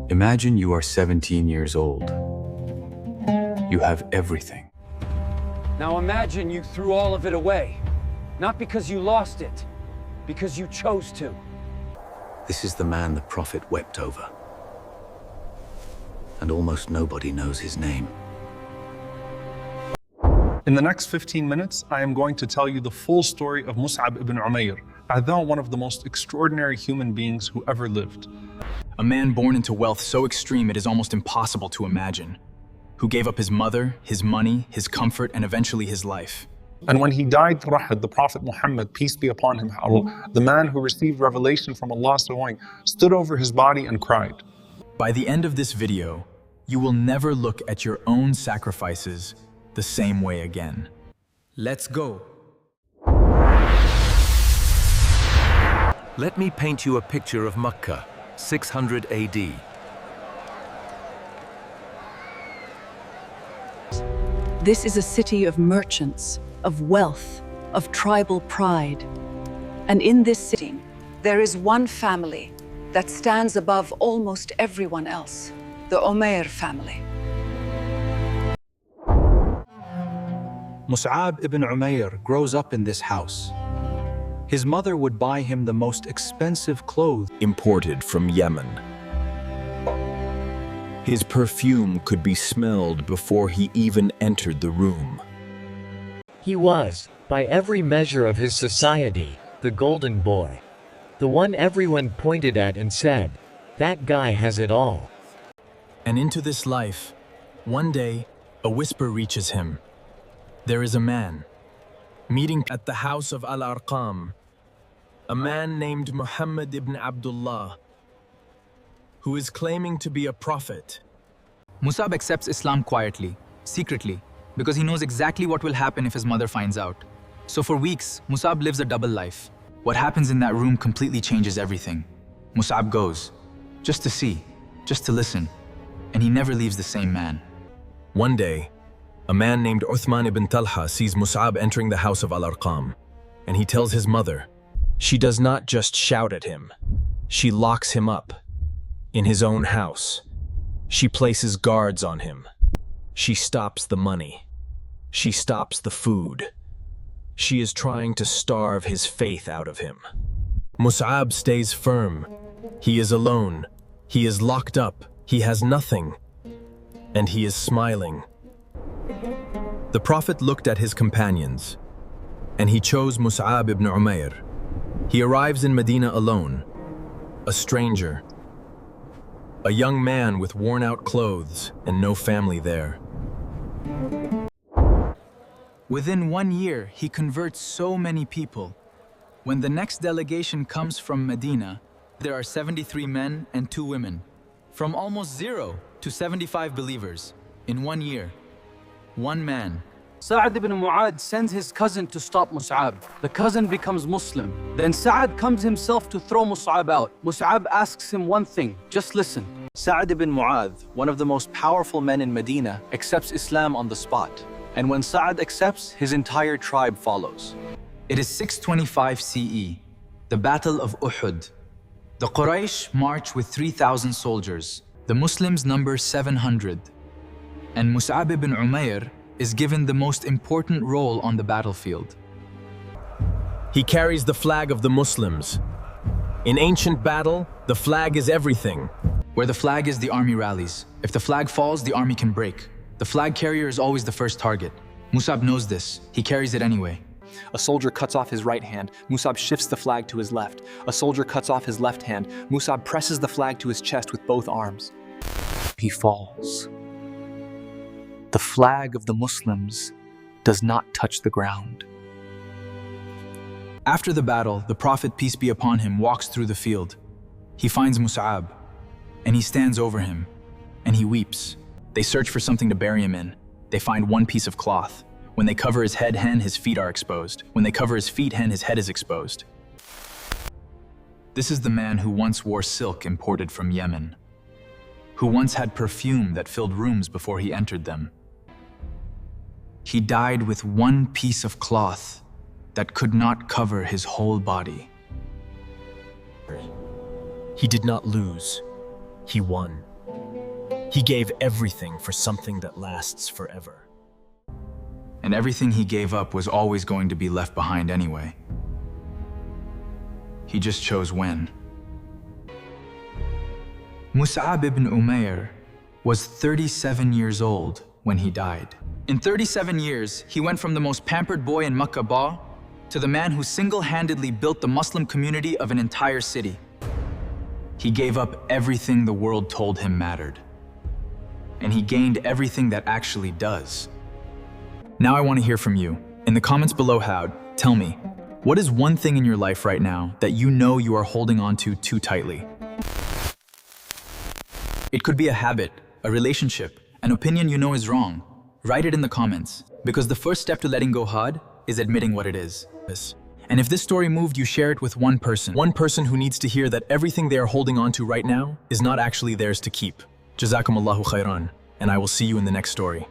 Imagine you are 17 years old. You have everything. Now imagine you threw all of it away. Not because you lost it, because you chose to. This is the man the Prophet wept over. And almost nobody knows his name. In the next 15 minutes, I am going to tell you the full story of Mus'ab ibn Umayr, although one of the most extraordinary human beings who ever lived. A man born into wealth so extreme it is almost impossible to imagine, who gave up his mother, his money, his comfort, and eventually his life. And when he died, Uhud, the Prophet Muhammad, peace be upon him, the man who received revelation from Allah, stood over his body and cried. By the end of this video, you will never look at your own sacrifices the same way again. Let's go. Let me paint you a picture of Makkah, 600 AD. This is a city of merchants, of wealth, of tribal pride. And in this city, there is one family that stands above almost everyone else, the Umayr family. Mus'ab ibn Umayr grows up in this house. His mother would buy him the most expensive clothes Imported from Yemen. His perfume could be smelled before he even entered the room. He was, by every measure of his society, the golden boy. The one everyone pointed at and said, "That guy has it all." And into this life, one day, a whisper reaches him. There is a man, meeting at the house of Al-Arqam, a man named Muhammad ibn Abdullah, who is claiming to be a prophet. Mus'ab accepts Islam quietly, secretly, because he knows exactly what will happen if his mother finds out. So for weeks, Mus'ab lives a double life. What happens in that room completely changes everything. Mus'ab goes, just to see, just to listen, and he never leaves the same man. One day, a man named Uthman ibn Talha sees Mus'ab entering the house of Al-Arqam, and he tells his mother. She does not just shout at him. She locks him up in his own house. She places guards on him. She stops the money. She stops the food. She is trying to starve his faith out of him. Mus'ab stays firm. He is alone. He is locked up. He has nothing. And he is smiling. The Prophet looked at his companions, and he chose Mus'ab ibn Umayr. He arrives in Medina alone, a stranger, a young man with worn-out clothes and no family there. Within 1 year, he converts so many people. When the next delegation comes from Medina, there are 73 men and 2 women. From almost 0 to 75 believers in 1 year. One man. Sa'ad ibn Mu'adh sends his cousin to stop Mus'ab. The cousin becomes Muslim. Then Sa'ad comes himself to throw Mus'ab out. Mus'ab asks him one thing, just listen. Sa'ad ibn Mu'adh, one of the most powerful men in Medina, accepts Islam on the spot. And when Sa'ad accepts, his entire tribe follows. It is 625 CE, the Battle of Uhud. The Quraysh march with 3,000 soldiers. The Muslims number 700. And Mus'ab ibn Umayr is given the most important role on the battlefield. He carries the flag of the Muslims. In ancient battle, the flag is everything. Where the flag is, the army rallies. If the flag falls, the army can break. The flag carrier is always the first target. Mus'ab knows this. He carries it anyway. A soldier cuts off his right hand. Mus'ab shifts the flag to his left. A soldier cuts off his left hand. Mus'ab presses the flag to his chest with both arms. He falls. The flag of the Muslims does not touch the ground. After the battle, the Prophet, peace be upon him, walks through the field. He finds Mus'ab, and he stands over him, and he weeps. They search for something to bury him in. They find one piece of cloth. When they cover his head, his feet are exposed. When they cover his feet, his head is exposed. This is the man who once wore silk imported from Yemen, who once had perfume that filled rooms before he entered them. He died with one piece of cloth that could not cover his whole body. He did not lose. He won. He gave everything for something that lasts forever. And everything he gave up was always going to be left behind anyway. He just chose when. Mus'ab ibn Umayr was 37 years old when he died. In 37 years, he went from the most pampered boy in Makkah to the man who single-handedly built the Muslim community of an entire city. He gave up everything the world told him mattered. And he gained everything that actually does. Now I want to hear from you. In the comments below, tell me, what is one thing in your life right now that you know you are holding on to too tightly? It could be a habit, a relationship, an opinion you know is wrong. Write it in the comments, because the first step to letting go hard is admitting what it is. And if this story moved you, share it with one person who needs to hear that everything they are holding on to right now is not actually theirs to keep. Jazakumullahu khairan, and I will see you in the next story.